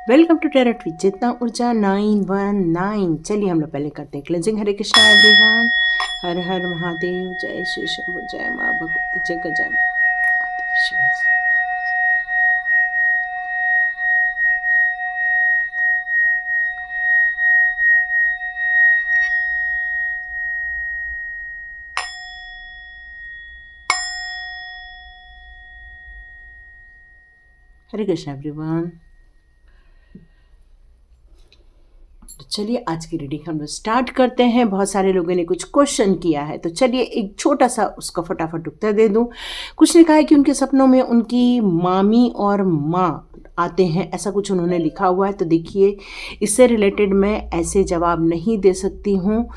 Welcome to टेरट with चेतना ऊर्जा 919। चलिए हम लोग पहले करते हैं क्लेंजिंग। हरे कृष्णा एवरीवन। हर हर महादेव। जय श्री शंभु, जय माँ भगवती, जय गजानन। हरे कृष्णा एवरीवन। तो चलिए आज की रीडिंग हम लोग स्टार्ट करते हैं। बहुत सारे लोगों ने कुछ क्वेश्चन किया है, तो चलिए एक छोटा सा उसका फटाफट उत्तर दे दूं। कुछ ने कहा है कि उनके सपनों में उनकी मामी और माँ आते हैं, ऐसा कुछ उन्होंने लिखा हुआ है। तो देखिए, इससे रिलेटेड मैं ऐसे जवाब नहीं दे सकती हूँ।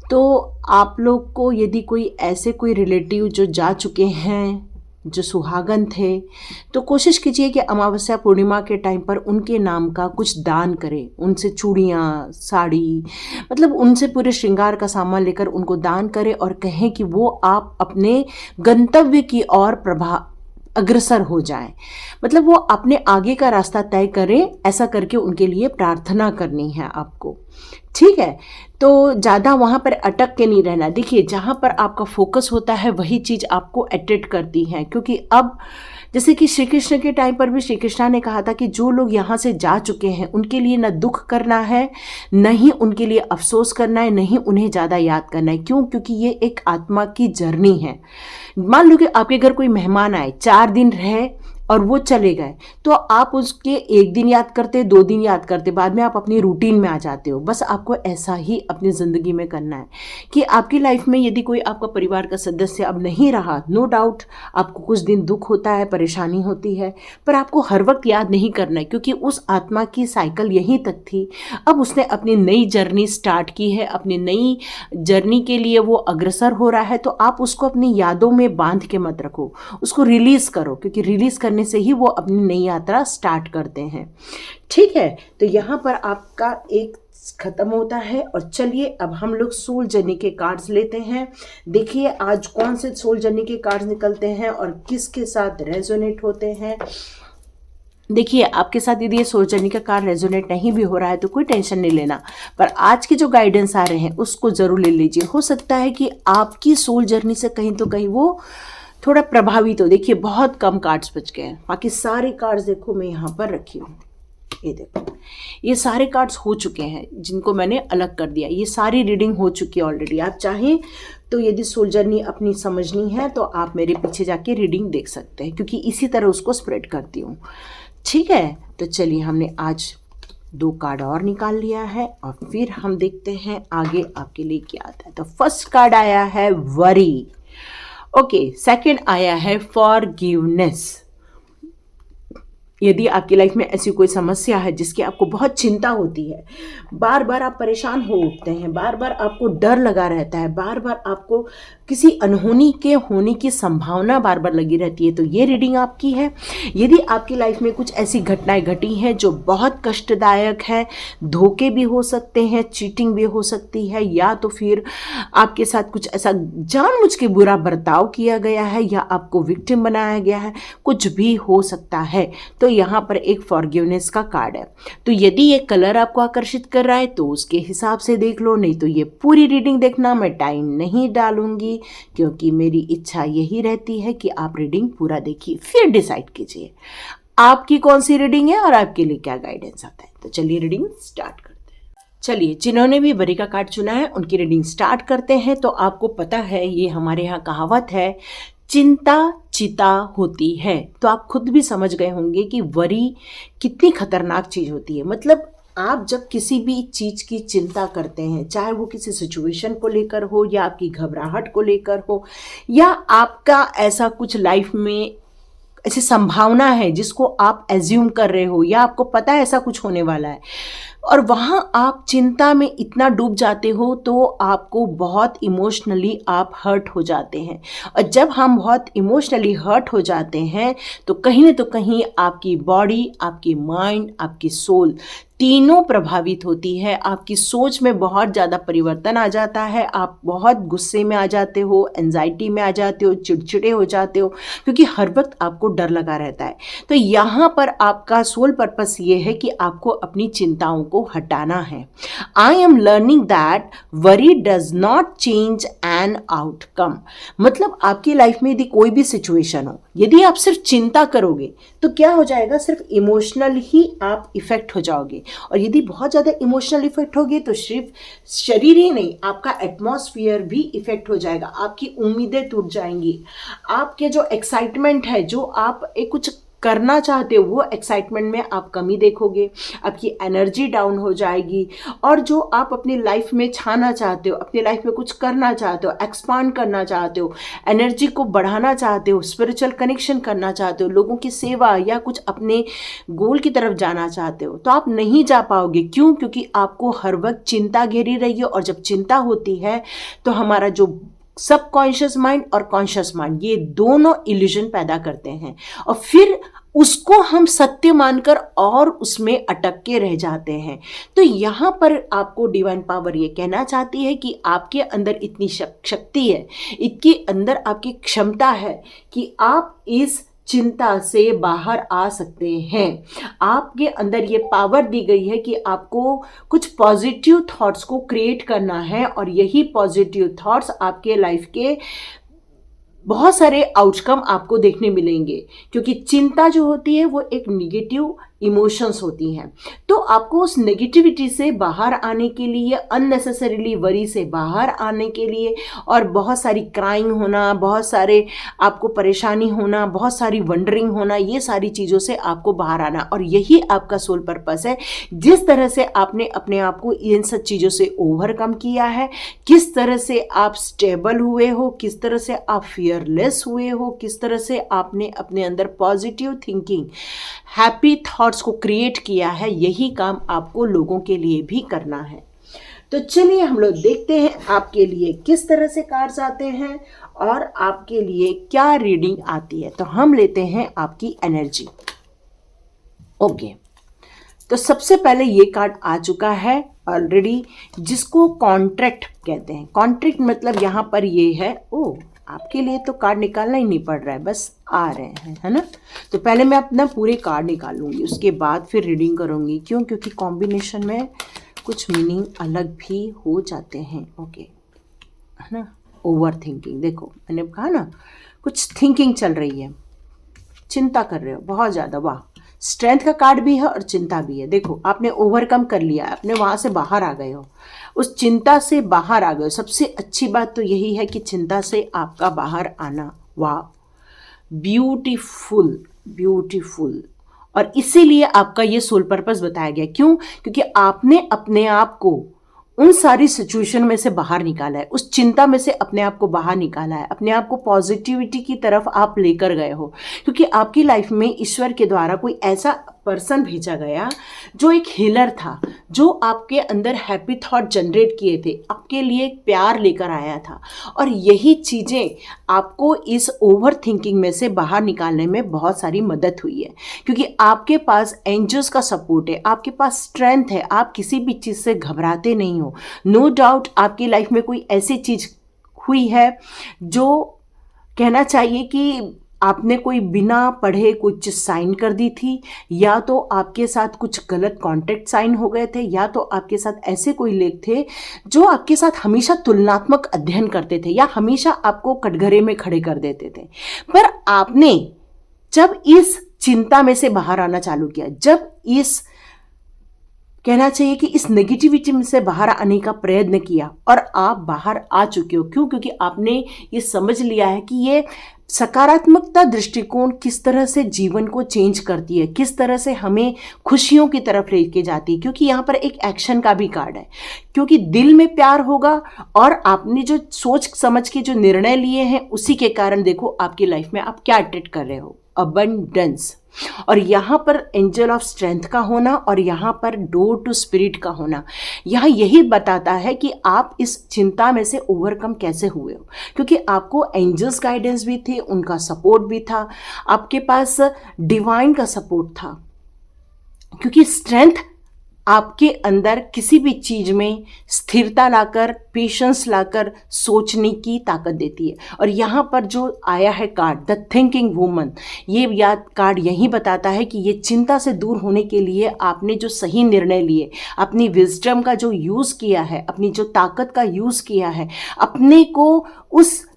तो आप लोग को यदि कोई ऐसे कोई रिलेटिव जो जा चुके हैं, जो सुहागन थे, तो कोशिश कीजिए कि अमावस्या पूर्णिमा के टाइम पर उनके नाम का कुछ दान करें। उनसे चूड़ियाँ, साड़ी, मतलब उनसे पूरे श्रृंगार का सामान लेकर उनको दान करें और कहें कि वो आप अपने गंतव्य की ओर अग्रसर हो जाएं। मतलब वो अपने आगे का रास्ता तय करें। ऐसा करके उनके लिए प्रार्थना करनी है आपको, ठीक है। तो ज़्यादा वहाँ पर अटक के नहीं रहना। देखिए, जहाँ पर आपका फोकस होता है वही चीज़ आपको अट्रैक्ट करती है। क्योंकि अब जैसे कि श्री कृष्ण के टाइम पर भी श्री कृष्णा ने कहा था कि जो लोग यहाँ से जा चुके हैं उनके लिए न दुख करना है, न ही उनके लिए अफसोस करना है, न ही उन्हें ज़्यादा याद करना है। क्यों? क्योंकि ये एक आत्मा की जर्नी है। मान लो कि आपके घर कोई मेहमान आए, 4 दिन रहे और वो चले गए, तो आप उसके 1 दिन याद करते, 2 दिन याद करते, बाद में आप अपनी रूटीन में आ जाते हो। बस आपको ऐसा ही अपनी ज़िंदगी में करना है कि आपकी लाइफ में यदि कोई आपका परिवार का सदस्य अब नहीं रहा, नो डाउट आपको कुछ दिन दुख होता है, परेशानी होती है, पर आपको हर वक्त याद नहीं करना है। क्योंकि उस आत्मा की साइकिल यहीं तक थी। अब उसने अपनी नई जर्नी स्टार्ट की है, अपनी नई जर्नी के लिए वो अग्रसर हो रहा है। तो आप उसको अपनी यादों में बांध के मत रखो, उसको रिलीज़ करो, क्योंकि रिलीज़ करने से ही वो अपनी नई यात्रा स्टार्ट करते हैं, ठीक है। तो यहाँ पर आपका एक खत्म होता है। और चलिए अब हम लोग सोल जर्नी के कार्ड्स लेते हैं। देखिए आज कौन से सोल जर्नी के कार्ड्स निकलते हैं और किसके साथ रेजोनेट होते हैं। देखिए, आपके साथ यदि ये सोल जर्नी का कार्ड रेजोनेट नहीं भी हो रहा है तो कोई टेंशन नहीं लेना, पर आज के जो गाइडेंस आ रहे हैं उसको जरूर ले लीजिए। हो सकता है कि आपकी सोल जर्नी से कहीं तो कहीं वो थोड़ा प्रभावित हो। देखिए बहुत कम कार्ड्स बच गए हैं, बाकी सारे कार्ड्स देखो मैं यहाँ पर रखी हूँ। ये देखो, ये सारे कार्ड्स हो चुके हैं जिनको मैंने अलग कर दिया। ये सारी रीडिंग हो चुकी है ऑलरेडी। आप चाहें तो यदि सोल जर्नी अपनी समझनी है तो आप मेरे पीछे जाके रीडिंग देख सकते हैं, क्योंकि इसी तरह उसको स्प्रेड करती हूँ, ठीक है। तो चलिए हमने आज 2 कार्ड और निकाल लिया है और फिर हम देखते हैं आगे आपके लिए क्या आता है। तो फर्स्ट कार्ड आया है वरी, ओके। सेकंड आया है फॉरगिवनेस। यदि आपकी लाइफ में ऐसी कोई समस्या है जिसकी आपको बहुत चिंता होती है, बार बार आप परेशान हो उठते हैं, बार बार आपको डर लगा रहता है, बार बार आपको किसी अनहोनी के होने की संभावना बार बार लगी रहती है, तो ये रीडिंग आपकी है। यदि आपकी लाइफ में कुछ ऐसी घटनाएं घटी हैं जो बहुत कष्टदायक है, धोखे भी हो सकते हैं, चीटिंग भी हो सकती है, या तो फिर आपके साथ कुछ ऐसा जानबूझ के बुरा बर्ताव किया गया है या आपको विक्टिम बनाया गया है, कुछ भी हो सकता है। तो यहाँ पर एक फॉरगिवनेस का कार्ड है। तो यदि ये कलर आपको आकर्षित कर रहा है तो उसके हिसाब से देख लो, नहीं तो ये पूरी रीडिंग देखना। मैं टाइम नहीं डालूंगी क्योंकि मेरी इच्छा यही रहती है कि आप रीडिंग पूरा देखिए, फिर डिसाइड कीजिए आपकी कौन सी रीडिंग है और आपके लिए क्या गाइडेंस आता है। तो चलिए रीडिंग स्टार्ट करते हैं। चलिए, जिन्होंने भी वरी का कार्ड चुना है उनकी रीडिंग स्टार्ट करते हैं। तो आपको पता है, ये हमारे यहाँ कहावत है, चिंता चिता होती है। तो आप खुद भी समझ गए होंगे कि वरी कितनी खतरनाक चीज होती है। मतलब आप जब किसी भी चीज की चिंता करते हैं, चाहे वो किसी सिचुएशन को लेकर हो या आपकी घबराहट को लेकर हो, या आपका ऐसा कुछ लाइफ में ऐसी संभावना है जिसको आप एज्यूम कर रहे हो, या आपको पता है ऐसा कुछ होने वाला है, और वहाँ आप चिंता में इतना डूब जाते हो तो आपको बहुत इमोशनली आप हर्ट हो जाते हैं। और जब हम बहुत इमोशनली हर्ट हो जाते हैं तो कहीं न तो कहीं आपकी बॉडी, आपकी माइंड, आपकी सोल तीनों प्रभावित होती है। आपकी सोच में बहुत ज़्यादा परिवर्तन आ जाता है, आप बहुत गुस्से में आ जाते हो, एंजाइटी में आ जाते हो, चिड़चिड़े हो जाते हो, क्योंकि हर वक्त आपको डर लगा रहता है। तो यहाँ पर आपका सोल पर्पस ये है कि आपको अपनी चिंताओं को हटाना है। I am learning that worry does not change an outcome. मतलब आपकी लाइफ में यदि कोई भी सिचुएशन हो, यदि आप सिर्फ चिंता करोगे तो क्या हो जाएगा, सिर्फ इमोशनल ही आप इफेक्ट हो जाओगे। और यदि बहुत ज़्यादा इमोशनल इफेक्ट होगी तो सिर्फ शरीर ही नहीं, आपका एटमॉस्फेयर भी इफेक्ट हो जाएगा, आपकी उम्मीदें टूट जाएंगी, आपके जो एक्साइटमेंट है, जो आप एक कुछ करना चाहते हो वो एक्साइटमेंट में आप कमी देखोगे, आपकी एनर्जी डाउन हो जाएगी। और जो आप अपनी लाइफ में छाना चाहते हो, अपनी लाइफ में कुछ करना चाहते हो, एक्सपांड करना चाहते हो, एनर्जी को बढ़ाना चाहते हो, स्पिरिचुअल कनेक्शन करना चाहते हो, लोगों की सेवा या कुछ अपने गोल की तरफ जाना चाहते हो, तो आप नहीं जा पाओगे। क्यों? क्योंकि आपको हर वक्त चिंता घेरी रही है। और जब चिंता होती है तो हमारा जो सबकॉन्शियस माइंड और कॉन्शियस माइंड, ये दोनों इल्यूजन पैदा करते हैं और फिर उसको हम सत्य मानकर और उसमें अटक के रह जाते हैं। तो यहाँ पर आपको डिवाइन पावर ये कहना चाहती है कि आपके अंदर इतनी शक्ति है, इसके अंदर आपकी क्षमता है कि आप इस चिंता से बाहर आ सकते हैं। आपके अंदर ये पावर दी गई है कि आपको कुछ पॉजिटिव थॉट्स को क्रिएट करना है और यही पॉजिटिव थॉट्स आपके लाइफ के बहुत सारे आउटकम आपको देखने मिलेंगे। क्योंकि चिंता जो होती है वो एक निगेटिव इमोशंस होती हैं। तो आपको उस नेगेटिविटी से बाहर आने के लिए, अननेसेसरीली वरी से बाहर आने के लिए, और बहुत सारी क्राइंग होना, बहुत सारे आपको परेशानी होना, बहुत सारी वंडरिंग होना, ये सारी चीज़ों से आपको बाहर आना। और यही आपका सोल पर्पस है। जिस तरह से आपने अपने आप को इन सब चीज़ों से ओवरकम किया है, किस तरह से आप स्टेबल हुए हो, किस तरह से आप फियरलेस हुए हो, किस तरह से आपने अपने अंदर पॉजिटिव थिंकिंग, हैप्पी थॉट्स को क्रिएट किया है, यही काम आपको लोगों के लिए भी करना है। तो चलिए हम लोग देखते हैं आपके लिए किस तरह से कार्ड्स आते हैं और आपके लिए क्या रीडिंग आती है। तो हम लेते हैं आपकी एनर्जी। ओके, तो सबसे पहले ये कार्ड आ चुका है ऑलरेडी, जिसको कॉन्ट्रैक्ट कहते हैं। कॉन्ट्रैक्ट मतलब यहाँ पर ये है, ओ आपके लिए तो कार्ड निकालना ही नहीं पड़ रहा है, बस आ रहे हैं, है ना। तो पहले मैं अपना पूरे कार्ड निकालूंगी, उसके बाद फिर रीडिंग करूंगी। क्यों? क्योंकि कॉम्बिनेशन में कुछ मीनिंग अलग भी हो जाते हैं। ओके, है ना। ओवर थिंकिंग, देखो मैंने कहा ना, कुछ थिंकिंग चल रही है, चिंता कर रहे हो बहुत ज़्यादा। वाह, स्ट्रेंथ का कार्ड भी है और चिंता भी है। देखो आपने ओवरकम कर लिया, आपने वहाँ से बाहर आ गए हो, उस चिंता से बाहर आ गए हो। सबसे अच्छी बात तो यही है कि चिंता से आपका बाहर आना। वाह, ब्यूटीफुल ब्यूटीफुल। और इसीलिए आपका ये सोल पर्पस बताया गया। क्यों? क्योंकि आपने अपने आप को उन सारी सिचुएशन में से बाहर निकाला है, उस चिंता में से अपने आप को बाहर निकाला है, अपने आप को पॉजिटिविटी की तरफ आप लेकर गए हो। क्योंकि आपकी लाइफ में ईश्वर के द्वारा कोई ऐसा पर्सन भेजा गया जो एक हीलर था, जो आपके अंदर हैप्पी थॉट जनरेट किए थे, आपके लिए प्यार लेकर आया था। और यही चीज़ें आपको इस ओवर थिंकिंग में से बाहर निकालने में बहुत सारी मदद हुई है। क्योंकि आपके पास एंजल्स का सपोर्ट है, आपके पास स्ट्रेंथ है, आप किसी भी चीज़ से घबराते नहीं हो। नो डाउट आपकी लाइफ में कोई ऐसी चीज़ हुई है जो कहना चाहिए कि आपने कोई बिना पढ़े कुछ साइन कर दी थी, या तो आपके साथ कुछ गलत कॉन्ट्रैक्ट साइन हो गए थे, या तो आपके साथ ऐसे कोई लोग थे जो आपके साथ हमेशा तुलनात्मक अध्ययन करते थे, या हमेशा आपको कटघरे में खड़े कर देते थे। पर आपने जब इस चिंता में से बाहर आना चालू किया, जब इस कहना चाहिए कि इस नेगेटिविटी में से बाहर आने का प्रयत्न किया, और आप बाहर आ चुके हो। क्यों? क्योंकि आपने ये समझ लिया है कि ये सकारात्मकता दृष्टिकोण किस तरह से जीवन को चेंज करती है, किस तरह से हमें खुशियों की तरफ लेके जाती है। क्योंकि यहाँ पर एक एक्शन का भी कार्ड है, क्योंकि दिल में प्यार होगा और आपने जो सोच समझ के जो निर्णय लिए हैं उसी के कारण देखो आपकी लाइफ में आप क्या अट्रैक्ट कर रहे हो, अबंडेंस। और यहाँ पर एंजल ऑफ स्ट्रेंथ का होना और यहाँ पर डोर टू स्पिरिट का होना, यहाँ यही बताता है कि आप इस चिंता में से ओवरकम कैसे हुए हो, क्योंकि आपको एंजल्स गाइडेंस भी थे, उनका सपोर्ट भी था, आपके पास डिवाइन का सपोर्ट था, क्योंकि स्ट्रेंथ आपके अंदर किसी भी चीज में स्थिरता लाकर, पेशेंस लाकर सोचने की ताकत देती है। और यहाँ पर जो आया है कार्ड द थिंकिंग वुमन, ये याद कार्ड यही बताता है कि ये चिंता से दूर होने के लिए आपने जो सही निर्णय लिए, अपनी विजडम का जो यूज़ किया है, अपनी जो ताकत का यूज़ किया है, अपने को उस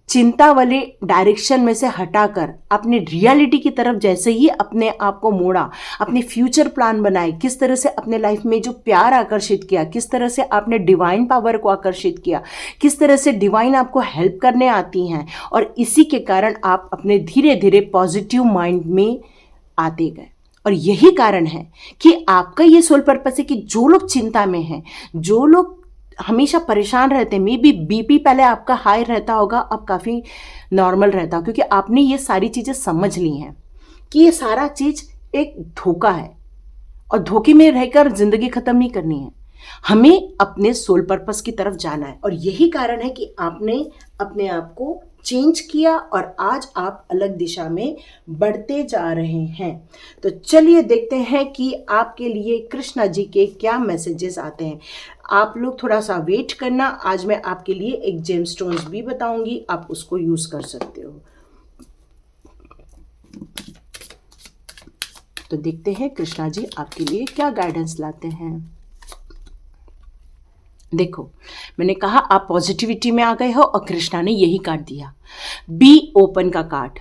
चिंता वाले डायरेक्शन में से हटाकर अपने रियलिटी की तरफ जैसे ही अपने आप को मोड़ा, अपने फ्यूचर प्लान बनाए, किस तरह से अपने लाइफ में जो प्यार आकर्षित किया, किस तरह से आपने डिवाइन पावर को आकर्षित किया, किस तरह से डिवाइन आपको हेल्प करने आती हैं, और इसी के कारण आप अपने धीरे धीरे पॉजिटिव माइंड में आते गए। और यही कारण है कि आपका ये सोल पर्पस है कि जो लोग चिंता में हैं, जो लोग हमेशा परेशान रहते हैं, मे बी बीपी पहले आपका हाई रहता होगा, अब काफ़ी नॉर्मल रहता होगा, क्योंकि आपने ये सारी चीज़ें समझ ली हैं कि ये सारा चीज़ एक धोखा है और धोखे में रहकर ज़िंदगी ख़त्म नहीं करनी है, हमें अपने सोल पर्पस की तरफ जाना है। और यही कारण है कि आपने अपने आप को चेंज किया और आज आप अलग दिशा में बढ़ते जा रहे हैं। तो चलिए देखते हैं कि आपके लिए कृष्णा जी के क्या मैसेजेस आते हैं। आप लोग थोड़ा सा वेट करना, आज मैं आपके लिए एक जेम स्टोन्स भी बताऊंगी, आप उसको यूज कर सकते हो। तो देखते हैं कृष्णा जी आपके लिए क्या गाइडेंस लाते हैं। देखो, मैंने कहा आप पॉजिटिविटी में आ गए हो और कृष्णा ने यही कार्ड दिया, बी ओपन का card.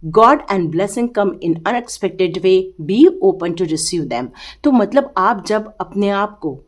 God and blessing come in unexpected way, be open to receive them. तो मतलब आप जब अपने आप को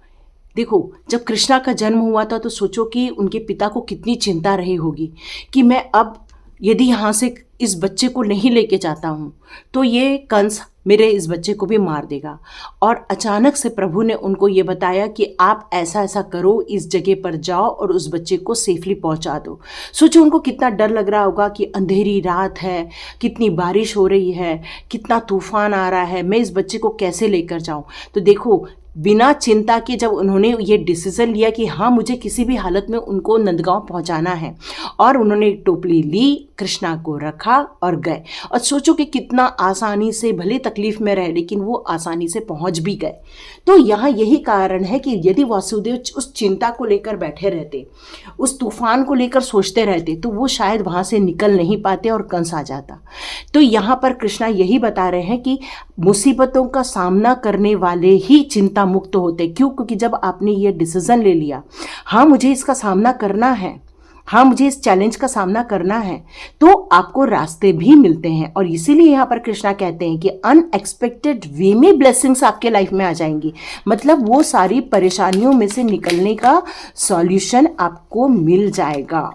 देखो, जब कृष्णा का जन्म हुआ था तो सोचो कि उनके पिता को कितनी चिंता रही होगी कि मैं अब यदि यहाँ से इस बच्चे को नहीं लेके जाता हूँ तो ये कंस मेरे इस बच्चे को भी मार देगा। और अचानक से प्रभु ने उनको ये बताया कि आप ऐसा ऐसा करो, इस जगह पर जाओ और उस बच्चे को सेफली पहुंचा दो। सोचो उनको कितना डर लग रहा होगा कि अंधेरी रात है, कितनी बारिश हो रही है, कितना तूफान आ रहा है, मैं इस बच्चे को कैसे लेकर जाऊं। तो देखो, बिना चिंता के जब उन्होंने ये डिसीज़न लिया कि हाँ मुझे किसी भी हालत में उनको नंदगांव पहुंचाना है, और उन्होंने एक टोपली ली, कृष्णा को रखा और गए। और सोचो कि कितना आसानी से, भले तकलीफ में रहे लेकिन वो आसानी से पहुंच भी गए। तो यहाँ यही कारण है कि यदि वासुदेव उस चिंता को लेकर बैठे रहते, उस तूफान को लेकर सोचते रहते, तो वो शायद वहाँ से निकल नहीं पाते और कंस आ जाता। तो यहाँ पर कृष्णा यही बता रहे हैं कि मुसीबतों का सामना करने वाले ही चिंता मुक्त होते। क्यों? क्योंकि जब आपने ये डिसीजन ले लिया, हाँ मुझे इसका सामना करना है, हाँ मुझे इस चैलेंज का सामना करना है, तो आपको रास्ते भी मिलते हैं। और इसीलिए यहाँ पर कृष्णा कहते हैं कि अनएक्सपेक्टेड वे में ब्लेसिंग्स आपके लाइफ में आ जाएंगी। मतलब वो सारी परेशानियों में से निकलने का सॉल्यूशन आपको मिल जाएगा।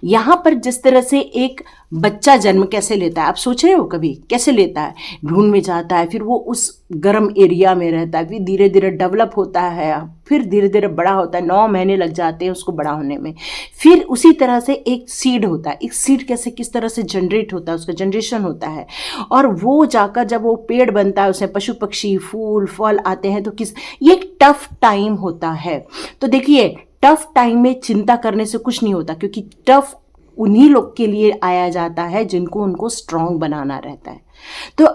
यहाँ पर जिस तरह से एक बच्चा जन्म कैसे लेता है, आप सोच रहे हो कभी कैसे लेता है? ढूंढ में जाता है, फिर वो उस गर्म एरिया में रहता है, फिर धीरे धीरे डेवलप होता है, फिर धीरे धीरे बड़ा होता है, 9 महीने लग जाते हैं उसको बड़ा होने में। फिर उसी तरह से एक सीड होता है, एक सीड कैसे किस तरह से जनरेट होता है, उसका जनरेशन होता है, और वो जाकर जब वो पेड़ बनता है, उसमें पशु पक्षी फूल फल आते हैं, तो ये एक टफ टाइम होता है। तो देखिए, टफ टाइम में चिंता करने से कुछ नहीं होता, क्योंकि टफ उन्हीं लोग के लिए आया जाता है जिनको उनको स्ट्रांग बनाना रहता है। तो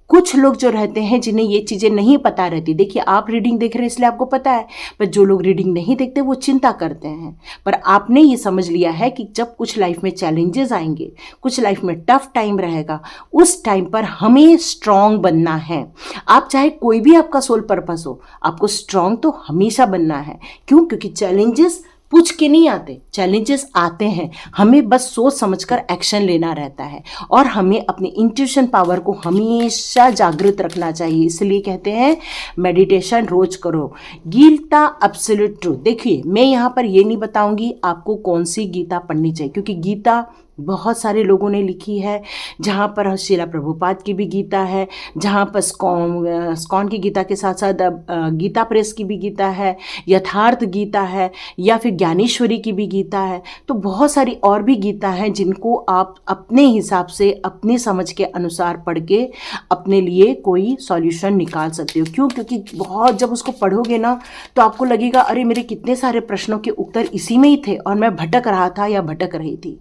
कुछ लोग जो रहते हैं जिन्हें ये चीज़ें नहीं पता रहती, देखिए आप रीडिंग देख रहे हैं इसलिए आपको पता है, पर जो लोग रीडिंग नहीं देखते वो चिंता करते हैं। पर आपने ये समझ लिया है कि जब कुछ लाइफ में चैलेंजेस आएंगे, कुछ लाइफ में टफ टाइम रहेगा, उस टाइम पर हमें स्ट्रांग बनना है। आप चाहे कोई भी आपका सोल पर्पस हो, आपको स्ट्रांग तो हमेशा बनना है। क्यों? क्योंकि चैलेंजेस पूछ के नहीं आते, चैलेंजेस आते हैं, हमें बस सोच समझकर एक्शन लेना रहता है, और हमें अपनी इंट्यूशन पावर को हमेशा जागृत रखना चाहिए। इसलिए कहते हैं मेडिटेशन रोज करो। Gita absolute truth. देखिए, मैं यहाँ पर ये नहीं बताऊंगी आपको कौन सी गीता पढ़नी चाहिए, क्योंकि गीता बहुत सारे लोगों ने लिखी है, जहाँ पर श्रीला प्रभुपाद की भी गीता है, जहाँ पर स्कॉन की गीता के साथ साथ गीता प्रेस की भी गीता है, यथार्थ गीता है, या फिर ज्ञानेश्वरी की भी गीता है। तो बहुत सारी और भी गीता हैं जिनको आप अपने हिसाब से अपनी समझ के अनुसार पढ़ के अपने लिए कोई सॉल्यूशन निकाल सकते हो। क्यों? क्योंकि बहुत जब उसको पढ़ोगे ना तो आपको लगेगा अरे मेरे कितने सारे प्रश्नों के उत्तर इसी में ही थे और मैं भटक रहा था या भटक रही थी।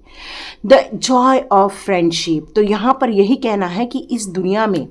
द जॉय ऑफ फ्रेंडशिप, तो यहाँ पर यही कहना है कि इस दुनिया में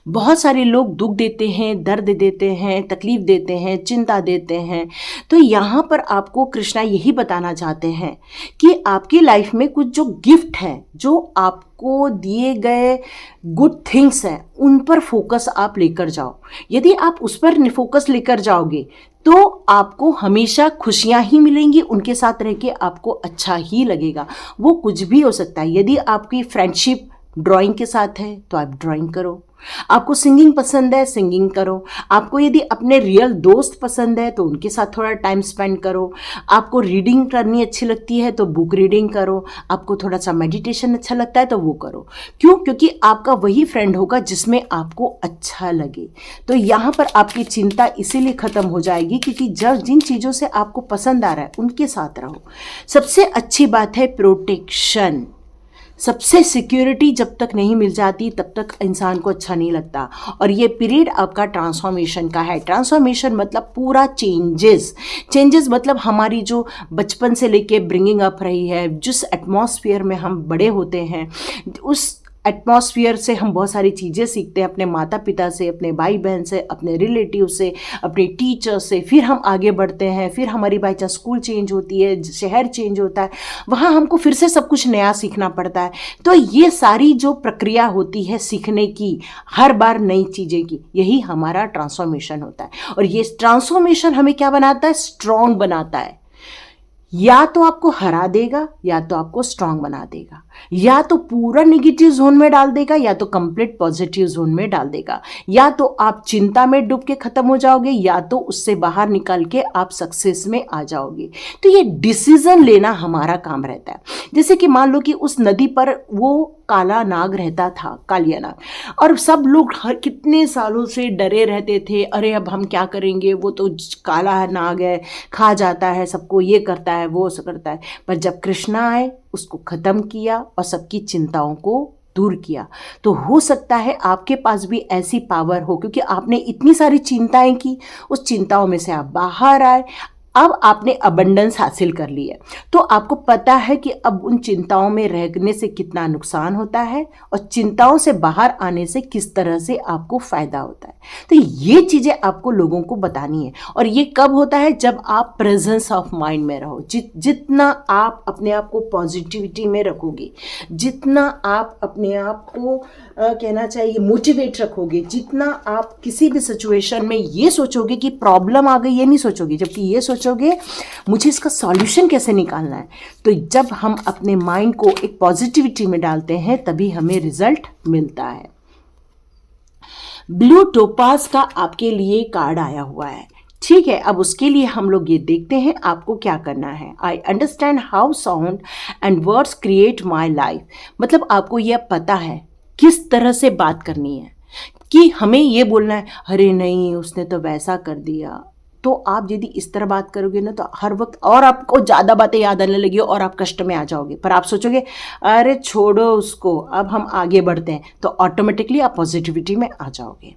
बहुत सारे लोग दुख देते हैं, दर्द देते हैं, तकलीफ देते हैं, चिंता देते हैं। तो यहाँ पर आपको कृष्णा यही बताना चाहते हैं कि आपकी लाइफ में कुछ जो गिफ्ट है, जो आपको दिए गए गुड थिंग्स हैं, उन पर फोकस आप लेकर जाओ। यदि आप उस पर फोकस लेकर जाओगे तो आपको हमेशा खुशियां ही मिलेंगी, उनके साथ रह के आपको अच्छा ही लगेगा। वो कुछ भी हो सकता है। यदि आपकी फ्रेंडशिप ड्राइंग के साथ है तो आप ड्राइंग करो, आपको सिंगिंग पसंद है सिंगिंग करो, आपको यदि अपने रियल दोस्त पसंद है तो उनके साथ थोड़ा टाइम स्पेंड करो, आपको रीडिंग करनी अच्छी लगती है तो बुक रीडिंग करो, आपको थोड़ा सा मेडिटेशन अच्छा लगता है तो वो करो। क्यों? क्योंकि आपका वही फ्रेंड होगा जिसमें आपको अच्छा लगे। तो यहाँ पर आपकी चिंता इसीलिए ख़त्म हो जाएगी क्योंकि जब जिन चीज़ों से आपको पसंद आ रहा है उनके साथ रहो। सबसे अच्छी बात है प्रोटेक्शन। सबसे सिक्योरिटी जब तक नहीं मिल जाती तब तक इंसान को अच्छा नहीं लगता। और ये पीरियड आपका ट्रांसफॉर्मेशन का है। ट्रांसफॉर्मेशन मतलब पूरा चेंजेस मतलब हमारी जो बचपन से लेके ब्रिंगिंग अप रही है, जिस एटमॉस्फेयर में हम बड़े होते हैं, उस एटमॉस्फेयर से हम बहुत सारी चीज़ें सीखते हैं, अपने माता पिता से, अपने भाई बहन से, अपने रिलेटिव से, अपने टीचर से। फिर हम आगे बढ़ते हैं, फिर हमारी बाई चांस स्कूल चेंज होती है, शहर चेंज होता है, वहाँ हमको फिर से सब कुछ नया सीखना पड़ता है। तो ये सारी जो प्रक्रिया होती है सीखने की, हर बार नई चीज़ें की, यही हमारा ट्रांसफॉर्मेशन होता है। और ये ट्रांसफॉर्मेशन हमें क्या बनाता है? स्ट्रॉन्ग बनाता है। या तो आपको हरा देगा या तो आपको स्ट्रांग बना देगा, या तो पूरा नेगेटिव जोन में डाल देगा या तो कंप्लीट पॉजिटिव जोन में डाल देगा। या तो आप चिंता में डूब के खत्म हो जाओगे या तो उससे बाहर निकल के आप सक्सेस में आ जाओगे। तो ये डिसीजन लेना हमारा काम रहता है। जैसे कि मान लो कि उस नदी पर वो काला नाग रहता था, कालिया नाग, और सब लोग कितने सालों से डरे रहते थे, अरे अब हम क्या करेंगे, वो तो काला नाग है, खा जाता है सबको, ये करता है वो करता है। पर जब कृष्णा आए उसको ख़त्म किया और सबकी चिंताओं को दूर किया। तो हो सकता है आपके पास भी ऐसी पावर हो, क्योंकि आपने इतनी सारी चिंताएं की, उस चिंताओं में से आप बाहर आए, अब आपने अबंडेंस हासिल कर ली है। तो आपको पता है कि अब उन चिंताओं में रहने से कितना नुकसान होता है और चिंताओं से बाहर आने से किस तरह से आपको फ़ायदा होता है। तो ये चीज़ें आपको लोगों को बतानी है। और ये कब होता है? जब आप प्रेजेंस ऑफ माइंड में रहो। जितना आप अपने आप को पॉजिटिविटी में रखोगे, जितना आप अपने आप को कहना चाहिए मोटिवेट रखोगे, जितना आप किसी भी सिचुएशन में ये सोचोगे कि प्रॉब्लम आ गई, ये नहीं सोचोगे, जबकि ये सोचोगे मुझे इसका सॉल्यूशन कैसे निकालना है। तो जब हम अपने माइंड को एक पॉजिटिविटी में डालते हैं तभी हमें रिजल्ट मिलता है। ब्लू टोपाज का आपके लिए कार्ड आया हुआ है, ठीक है। अब उसके लिए हम लोग ये देखते हैं आपको क्या करना है। I understand how sound and words create my life. मतलब आपको यह पता है किस तरह से बात करनी है, कि हमें ये बोलना है अरे नहीं उसने तो वैसा कर दिया। तो आप यदि इस तरह बात करोगे ना तो हर वक्त और आपको ज़्यादा बातें याद आने लगी और आप कष्ट में आ जाओगे। पर आप सोचोगे अरे छोड़ो उसको, अब हम आगे बढ़ते हैं, तो ऑटोमेटिकली आप पॉजिटिविटी में आ जाओगे।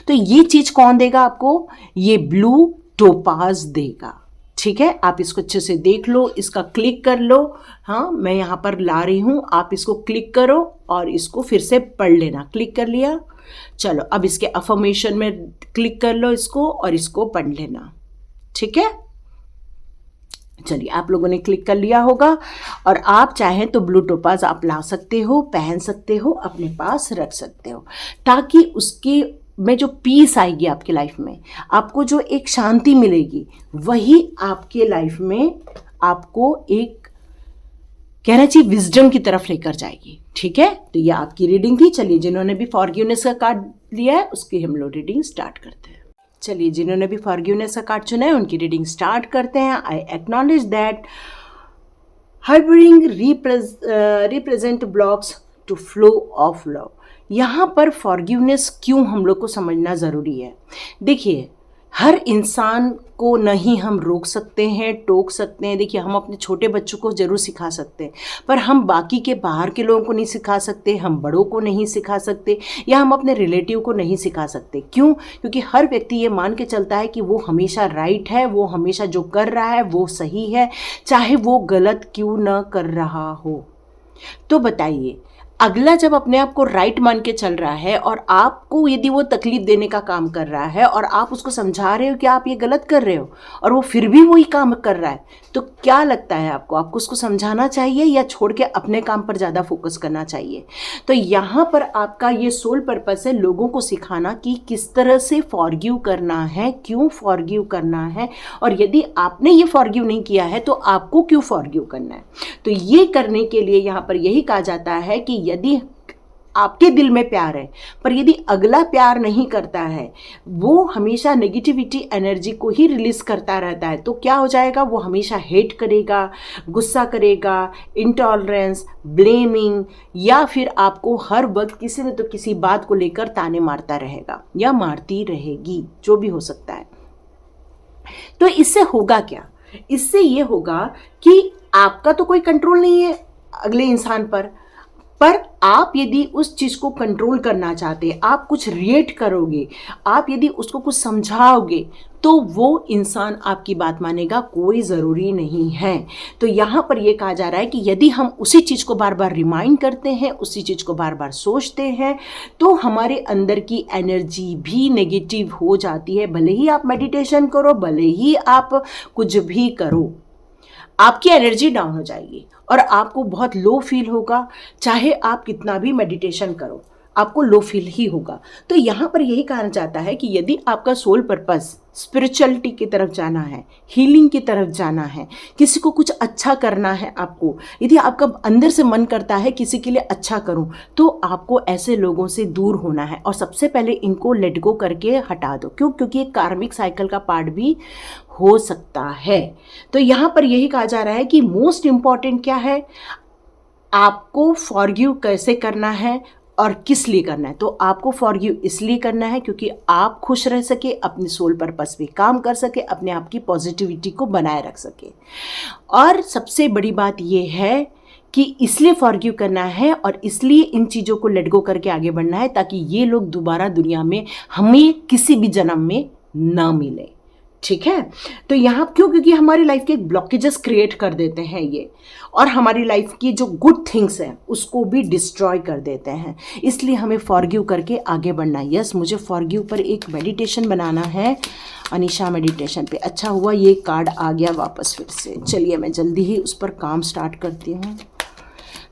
तो ये चीज़ कौन देगा आपको? ये ब्लू टोपाज देगा, ठीक है। आप इसको अच्छे से देख लो, इसका क्लिक कर लो। हाँ, मैं यहाँ पर ला रही हूँ, आप इसको क्लिक करो और इसको फिर से पढ़ लेना। क्लिक कर लिया, चलो अब इसके अफर्मेशन में क्लिक कर लो इसको और इसको पढ़ लेना, ठीक है। चलिए आप लोगों ने क्लिक कर लिया होगा और आप चाहें तो ब्लू टोपाज आप ला सकते हो, पहन सकते हो, अपने पास रख सकते हो, ताकि उसके में जो पीस आएगी आपकी लाइफ में, आपको जो एक शांति मिलेगी, वही आपके लाइफ में आपको एक कहना चाहिए विजडम की तरफ लेकर जाएगी, ठीक है। तो ये आपकी रीडिंग थी। चलिए जिन्होंने भी फॉरगिवनेस का कार्ड लिया है उसकी हम लोग रीडिंग स्टार्ट करते हैं। चलिए जिन्होंने भी फॉरगिवनेस का कार्ड चुना है उनकी रीडिंग स्टार्ट करते हैं। I acknowledge that harbouring represent blocks to flow of love. यहाँ पर फॉरगिवनेस क्यों हम लोग को समझना ज़रूरी है। देखिए, हर इंसान को नहीं हम रोक सकते हैं, टोक सकते हैं। देखिए, हम अपने छोटे बच्चों को ज़रूर सिखा सकते हैं, पर हम बाकी के बाहर के लोगों को नहीं सिखा सकते, हम बड़ों को नहीं सिखा सकते, या हम अपने रिलेटिव को नहीं सिखा सकते। क्यों? क्योंकि हर व्यक्ति ये मान के चलता है कि वो हमेशा राइट है, वो हमेशा जो कर रहा है वो सही है, चाहे वो गलत क्यों ना कर रहा हो। तो बताइए, अगला जब अपने आप को राइट मान के चल रहा है और आपको यदि वो तकलीफ देने का काम कर रहा है और आप उसको समझा रहे हो कि आप ये गलत कर रहे हो और वो फिर भी वही काम कर रहा है, तो क्या लगता है आपको उसको समझाना चाहिए या छोड़ के अपने काम पर ज़्यादा फोकस करना चाहिए? तो यहाँ पर आपका ये सोल पर्पस है लोगों को सिखाना कि किस तरह से फॉरगिव करना है, क्यों फॉरगिव करना है, और यदि आपने ये फॉरगिव नहीं किया है तो आपको क्यों फॉरगिव करना है। तो ये करने के लिए यहाँ पर यही कहा जाता है कि यदि आपके दिल में प्यार है पर यदि अगला प्यार नहीं करता है, वो हमेशा नेगेटिविटी एनर्जी को ही रिलीज करता रहता है, तो क्या हो जाएगा, वो हमेशा हेट करेगा, गुस्सा करेगा, इंटॉलरेंस, ब्लेमिंग, या फिर आपको हर वक्त किसी न तो किसी बात को लेकर ताने मारता रहेगा या मारती रहेगी, जो भी हो सकता है। तो इससे होगा क्या? इससे ये होगा कि आपका तो कोई कंट्रोल नहीं है अगले इंसान पर आप यदि उस चीज़ को कंट्रोल करना चाहते, आप कुछ रिएक्ट करोगे, आप यदि उसको कुछ समझाओगे, तो वो इंसान आपकी बात मानेगा, कोई ज़रूरी नहीं है। तो यहाँ पर ये कहा जा रहा है कि यदि हम उसी चीज़ को बार बार रिमाइंड करते हैं, उसी चीज़ को बार बार सोचते हैं, तो हमारे अंदर की एनर्जी भी नेगेटिव हो जाती है। भले ही आप मेडिटेशन करो, भले ही आप कुछ भी करो, आपकी एनर्जी डाउन हो जाएगी और आपको बहुत लो फील होगा। चाहे आप कितना भी मेडिटेशन करो, आपको लो फील ही होगा। तो यहाँ पर यही कहा जाता है कि यदि आपका सोल पर्पस स्पिरिचुअलिटी की तरफ जाना है, हीलिंग की तरफ जाना है, किसी को कुछ अच्छा करना है, आपको यदि आपका अंदर से मन करता है किसी के लिए अच्छा करूं, तो आपको ऐसे लोगों से दूर होना है और सबसे पहले इनको लेट गो करके हटा दो। क्यों? क्योंकि ये कार्मिक साइकिल का पार्ट भी हो सकता है। तो यहाँ पर यही कहा जा रहा है कि मोस्ट इम्पॉर्टेंट क्या है, आपको फॉरगिव कैसे करना है और किस लिए करना है। तो आपको फॉरगिव इसलिए करना है क्योंकि आप खुश रह सके, अपने सोल पर्पस पे काम कर सके, अपने आप की पॉजिटिविटी को बनाए रख सके। और सबसे बड़ी बात यह है कि इसलिए फॉरगिव करना है और इसलिए इन चीज़ों को लेट गो करके आगे बढ़ना है ताकि ये लोग दोबारा दुनिया में हमें किसी भी जन्म में ना मिले। ठीक है? तो यहाँ क्यों? क्योंकि हमारी लाइफ के ब्लॉकेजेस क्रिएट कर देते हैं ये, और हमारी लाइफ की जो गुड थिंग्स हैं उसको भी डिस्ट्रॉय कर देते हैं। इसलिए हमें फॉरगिव करके आगे बढ़ना है। यस, मुझे फॉरगिव पर एक मेडिटेशन बनाना है, अनीशा मेडिटेशन पे। अच्छा हुआ ये कार्ड आ गया वापस फिर से। चलिए मैं जल्दी ही उस पर काम स्टार्ट करती हूँ।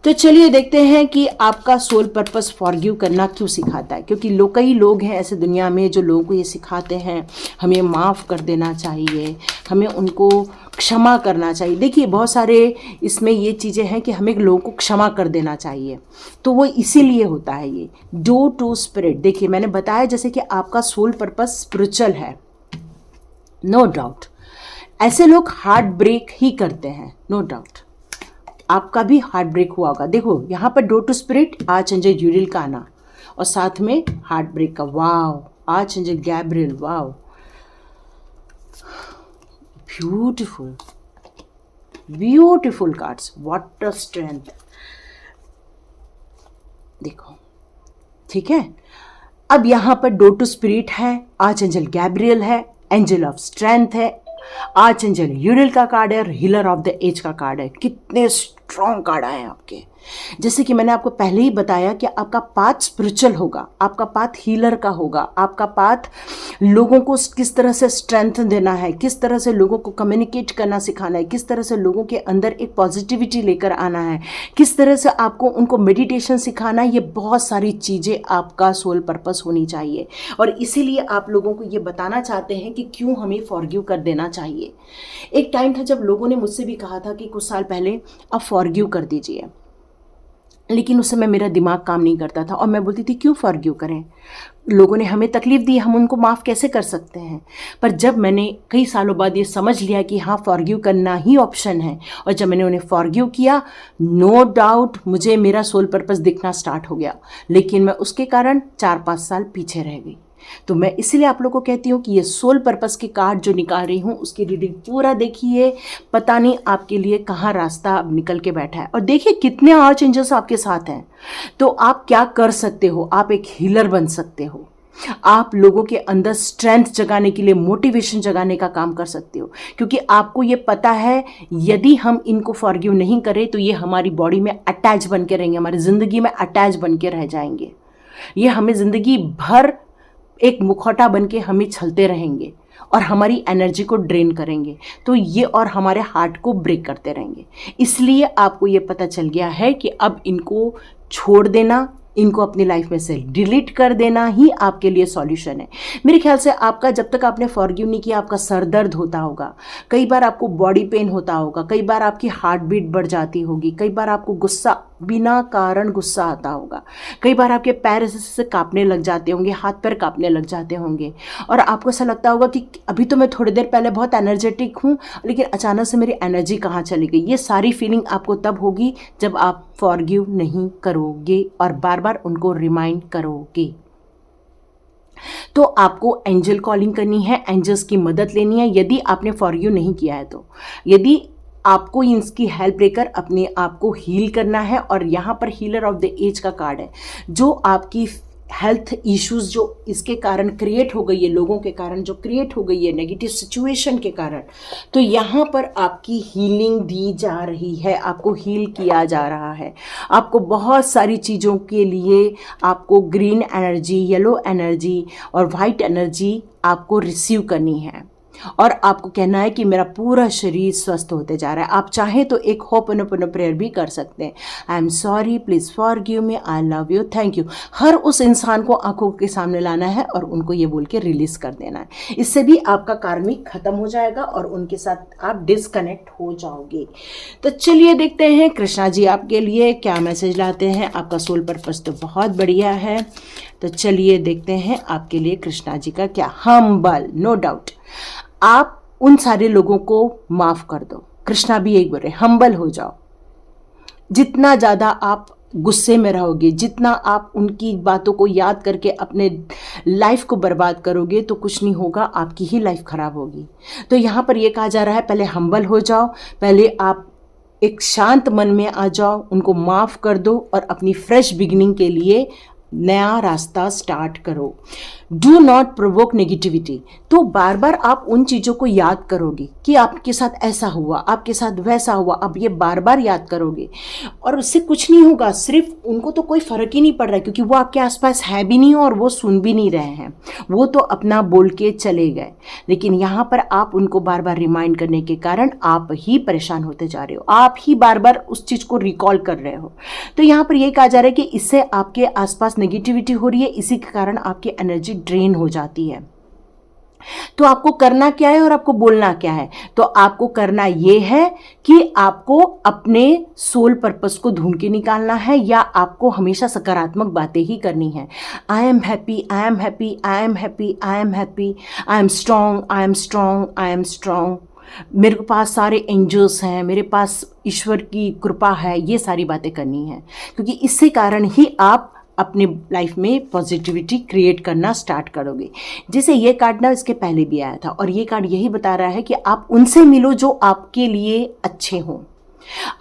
तो चलिए देखते हैं कि आपका सोल पर्पस फॉरगिव करना क्यों सिखाता है। क्योंकि कई लोग हैं ऐसे दुनिया में जो लोगों को ये सिखाते हैं हमें माफ़ कर देना चाहिए, हमें उनको क्षमा करना चाहिए। देखिए बहुत सारे इसमें ये चीज़ें हैं कि हमें लोगों को क्षमा कर देना चाहिए, तो वो इसीलिए होता है ये डो टू स्पिरिट। देखिए मैंने बताया जैसे कि आपका सोल पर्पस स्पिरिचुअल है, नो डाउट ऐसे लोग हार्ट ब्रेक ही करते हैं, नो डाउट आपका भी हार्ट ब्रेक हुआ होगा। देखो यहाँ पर due to spirit, archangel Uriel का आना और साथ में हार्ट ब्रेक का। Wow, archangel Gabriel, wow, beautiful beautiful cards, what a strength. देखो ठीक है, अब यहाँ पर डो टू स्पिरिट है, आर्चएंजल गैब्रियल है, एंजल ऑफ स्ट्रेंथ है, आर्चएंजल यूरियल का कार्ड है और हीलर ऑफ द एज का कार्ड है। कितने स्ट्रॉन्ग कार्ड आए आपके। जैसे कि मैंने आपको पहले ही बताया कि आपका पाथ स्पिरिचुअल होगा, आपका पाथ हीलर का होगा, आपका पाथ लोगों को किस तरह से स्ट्रेंथ देना है, किस तरह से लोगों को कम्युनिकेट करना सिखाना है, किस तरह से लोगों के अंदर एक पॉजिटिविटी लेकर आना है, किस तरह से आपको उनको मेडिटेशन सिखाना है। ये बहुत सारी चीज़ें आपका सोल पर्पस होनी चाहिए और इसीलिए आप लोगों को ये बताना चाहते हैं कि क्यों हमें फॉरगिव कर देना चाहिए। एक टाइम था जब लोगों ने मुझसे भी कहा था कि कुछ साल पहले आप फॉरगिव कर दीजिए, लेकिन उस समय मेरा दिमाग काम नहीं करता था और मैं बोलती थी क्यों फॉरगिव करें, लोगों ने हमें तकलीफ़ दी, हम उनको माफ़ कैसे कर सकते हैं। पर जब मैंने कई सालों बाद ये समझ लिया कि हाँ, फॉरगिव करना ही ऑप्शन है, और जब मैंने उन्हें फॉरगिव किया, नो डाउट मुझे मेरा सोल पर्पस दिखना स्टार्ट हो गया। लेकिन मैं उसके कारण 4-5 साल पीछे रह गई। तो मैं इसलिए आप लोगों को कहती हूँ कि ये सोल पर्पस की कार्ड जो निकाल रही हूँ उसकी रीडिंग पूरा देखिए, पता नहीं आपके लिए कहाँ रास्ता अब निकल के बैठा है। और देखिए कितने आर्च एंजल्स आपके साथ हैं। तो आप क्या कर सकते हो, आप एक हीलर बन सकते हो। आप लोगों के अंदर स्ट्रेंथ जगाने के लिए, मोटिवेशन जगाने का काम कर सकते हो, क्योंकि आपको ये पता है यदि हम इनको फॉरगिव नहीं करें तो ये हमारी बॉडी में अटैच बन के रहेंगे, हमारी ज़िंदगी में अटैच बन के रह जाएंगे। ये हमें ज़िंदगी भर एक मुखौटा बन के हमें छलते रहेंगे और हमारी एनर्जी को ड्रेन करेंगे, तो ये और हमारे हार्ट को ब्रेक करते रहेंगे। इसलिए आपको ये पता चल गया है कि अब इनको छोड़ देना, इनको अपनी लाइफ में से डिलीट कर देना ही आपके लिए सॉल्यूशन है। मेरे ख्याल से आपका, जब तक आपने फॉरगिव नहीं किया, आपका सर दर्द होता होगा, कई बार आपको बॉडी पेन होता होगा, कई बार आपकी हार्ट बीट बढ़ जाती होगी, कई बार आपको गुस्सा, बिना कारण गुस्सा आता होगा, कई बार आपके पैर से कांपने लग जाते होंगे, हाथ पैर कांपने लग जाते होंगे, और आपको ऐसा लगता होगा कि अभी तो मैं थोड़ी देर पहले बहुत एनर्जेटिक हूँ, लेकिन अचानक से मेरी एनर्जी कहाँ चली गई। ये सारी फीलिंग आपको तब होगी जब आप फॉरगिव नहीं करोगे और बार बार उनको रिमाइंड करोगे। तो आपको एंजल कॉलिंग करनी है, एंजल्स की मदद लेनी है यदि आपने फॉरगिव नहीं किया है तो। यदि आपको इसकी हेल्प लेकर अपने आप को हील करना है, और यहाँ पर हीलर ऑफ द एज का कार्ड है, जो आपकी हेल्थ इश्यूज जो इसके कारण क्रिएट हो गई है, लोगों के कारण जो क्रिएट हो गई है नेगेटिव सिचुएशन के कारण, तो यहाँ पर आपकी हीलिंग दी जा रही है, आपको हील किया जा रहा है। आपको बहुत सारी चीज़ों के लिए आपको ग्रीन एनर्जी, येलो एनर्जी और वाइट एनर्जी आपको रिसीव करनी है, और आपको कहना है कि मेरा पूरा शरीर स्वस्थ होते जा रहा है। आप चाहें तो एक होपनोपोनो प्रेयर भी कर सकते हैं। I am sorry, please forgive me, I love you, thank you. हर उस इंसान को आंखों के सामने लाना है और उनको ये बोल के रिलीज कर देना है। इससे भी आपका कार्मिक खत्म हो जाएगा और उनके साथ आप डिस्कनेक्ट हो जाओगे। तो चलिए देखते हैं कृष्णा जी आपके लिए क्या मैसेज लाते हैं। आपका सोल पर्पस तो बहुत बढ़िया है, तो चलिए देखते हैं आपके लिए कृष्णा जी का क्या। हम्बल, नो डाउट आप उन सारे लोगों को माफ कर दो। कृष्णा भी यही बोल रहे, हम्बल हो जाओ। जितना ज़्यादा आप गुस्से में रहोगे, जितना आप उनकी बातों को याद करके अपने लाइफ को बर्बाद करोगे, तो कुछ नहीं होगा, आपकी ही लाइफ खराब होगी। तो यहाँ पर ये कहा जा रहा है पहले हम्बल हो जाओ, पहले आप एक शांत मन में आ जाओ, उनको माफ़ कर दो और अपनी फ्रेश बिगिनिंग के लिए नया रास्ता स्टार्ट करो। Do not provoke negativity. तो बार बार आप उन चीज़ों को याद करोगे कि आपके साथ ऐसा हुआ, आपके साथ वैसा हुआ, अब ये बार बार याद करोगे और उससे कुछ नहीं होगा। सिर्फ उनको तो कोई फ़र्क ही नहीं पड़ रहा है, क्योंकि वो आपके आसपास है भी नहीं और वो सुन भी नहीं रहे हैं, वो तो अपना बोल के चले गए। लेकिन यहाँ पर आप उनको बार बार रिमाइंड करने के कारण आप ही परेशान होते जा रहे हो, आप ही बार बार उस चीज़ को रिकॉल कर रहे हो। तो यहाँ पर ये कहा जा रहा है कि इससे आपके आसपास नेगेटिविटी हो रही है, इसी के कारण आपकी एनर्जी ड्रेन हो जाती है। तो आपको करना क्या है और आपको बोलना क्या है? तो आपको करना ये है कि आपको अपने सोल पर्पस को ढूंढ के निकालना है, या आपको हमेशा सकारात्मक बातें ही करनी है। I am happy, I am happy, I am happy, I am happy, I am strong, I am strong, I am strong, मेरे पास सारे एंजल्स हैं, मेरे पास ईश्वर की कृपा है, ये सारी बातें करनी है, क्योंकि इससे कारण ही आप अपने लाइफ में पॉजिटिविटी क्रिएट करना स्टार्ट करोगे। जैसे ये कार्ड ना इसके पहले भी आया था, और ये कार्ड यही बता रहा है कि आप उनसे मिलो जो आपके लिए अच्छे हों।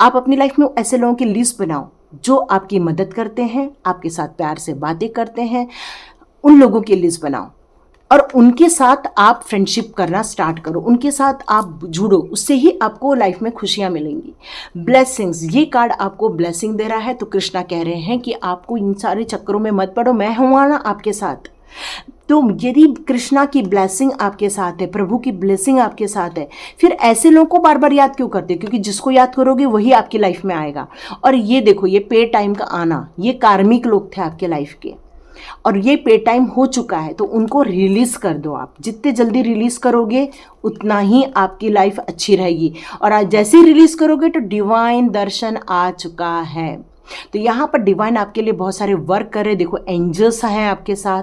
आप अपनी लाइफ में ऐसे लोगों की लिस्ट बनाओ जो आपकी मदद करते हैं, आपके साथ प्यार से बातें करते हैं, उन लोगों की लिस्ट बनाओ और उनके साथ आप फ्रेंडशिप करना स्टार्ट करो, उनके साथ आप जुड़ो, उससे ही आपको लाइफ में खुशियाँ मिलेंगी। ब्लेसिंग्स, ये कार्ड आपको ब्लेसिंग दे रहा है। तो कृष्णा कह रहे हैं कि आपको इन सारे चक्करों में मत पड़ो, मैं हूँ ना आपके साथ। तो यदि कृष्णा की ब्लेसिंग आपके साथ है, प्रभु की ब्लेसिंग आपके साथ है, फिर ऐसे लोगों को बार बार याद क्यों करते हो? क्योंकि जिसको याद करोगे वही आपकी लाइफ में आएगा। और ये देखो, ये पे टाइम का आना, ये कार्मिक लोग थे आपके लाइफ के, और ये पे टाइम हो चुका है, तो उनको रिलीज कर दो। आप जितने जल्दी रिलीज करोगे उतना ही आपकी लाइफ अच्छी रहेगी। और आज जैसे ही रिलीज करोगे तो डिवाइन दर्शन आ चुका है। तो यहाँ पर डिवाइन आपके लिए बहुत सारे वर्क कर रहे हैं। देखो, एंजल्स हैं आपके साथ,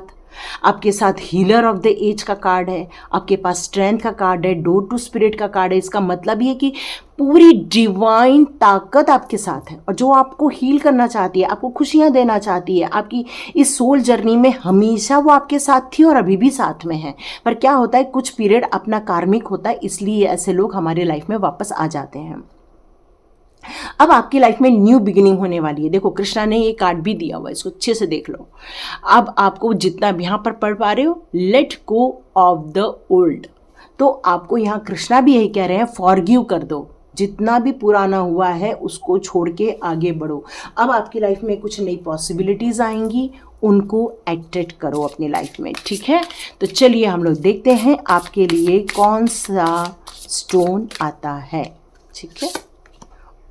आपके साथ हीलर ऑफ द एज का कार्ड है, आपके पास स्ट्रेंथ का कार्ड है, डोर टू स्पिरिट का कार्ड है। इसका मतलब ये कि पूरी डिवाइन ताकत आपके साथ है, और जो आपको हील करना चाहती है, आपको खुशियां देना चाहती है, आपकी इस सोल जर्नी में हमेशा वो आपके साथ थी और अभी भी साथ में है। पर क्या होता है, कुछ पीरियड अपना कार्मिक होता है, इसलिए ऐसे लोग हमारे लाइफ में वापस आ जाते हैं। अब आपकी लाइफ में न्यू बिगिनिंग होने वाली है। देखो कृष्णा ने ये कार्ड भी दिया हुआ है, इसको अच्छे से देख लो। अब आपको जितना यहाँ पर पढ़ पा रहे हो, let go of the old, तो आपको यहाँ कृष्णा भी यही कह रहे हैं, फॉरगिव कर दो, जितना भी पुराना हुआ है उसको छोड़ के आगे बढ़ो। अब आपकी लाइफ में कुछ नई पॉसिबिलिटीज़ आएंगी, उनको एक्टेट करो अपनी लाइफ में, ठीक है। तो चलिए हम लोग देखते हैं आपके लिए कौन सा स्टोन आता है, ठीक है।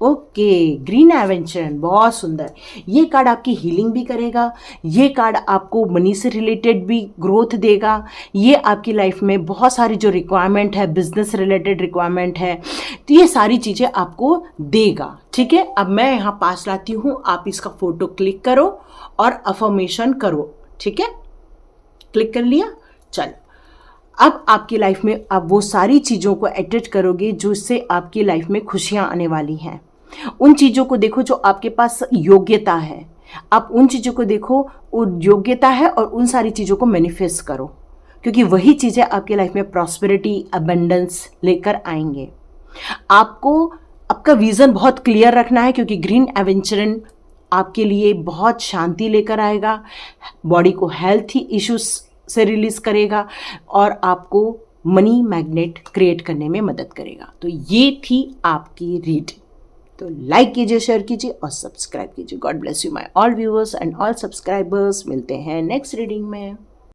ओके, ग्रीन एवेंचरन, बहुत सुंदर। ये कार्ड आपकी हीलिंग भी करेगा, ये कार्ड आपको मनी से रिलेटेड भी ग्रोथ देगा, ये आपकी लाइफ में बहुत सारी जो रिक्वायरमेंट है, बिजनेस रिलेटेड रिक्वायरमेंट है, तो ये सारी चीज़ें आपको देगा, ठीक है। अब मैं यहाँ पास लाती हूँ, आप इसका फोटो क्लिक करो और अफर्मेशन करो, ठीक है। क्लिक कर लिया, चलो। अब आपकी लाइफ में आप वो सारी चीज़ों को अट्रैक्ट करोगे जिससे आपकी लाइफ में खुशियाँ आने वाली हैं। उन चीज़ों को देखो जो आपके पास योग्यता है, आप उन चीज़ों को देखो, उन योग्यता है, और उन सारी चीज़ों को मैनिफेस्ट करो, क्योंकि वही चीज़ें आपकी लाइफ में प्रॉस्पेरिटी, अबंडेंस लेकर आएंगे। आपको आपका विज़न बहुत क्लियर रखना है, क्योंकि ग्रीन एवेंचरन आपके लिए बहुत शांति लेकर आएगा, बॉडी को हेल्थ इश्यूज से रिलीज करेगा, और आपको मनी मैग्नेट क्रिएट करने में मदद करेगा। तो ये थी आपकी रीडिंग। तो लाइक कीजिए, शेयर कीजिए और सब्सक्राइब कीजिए। God bless you my all viewers and all subscribers. मिलते हैं नेक्स्ट रीडिंग में।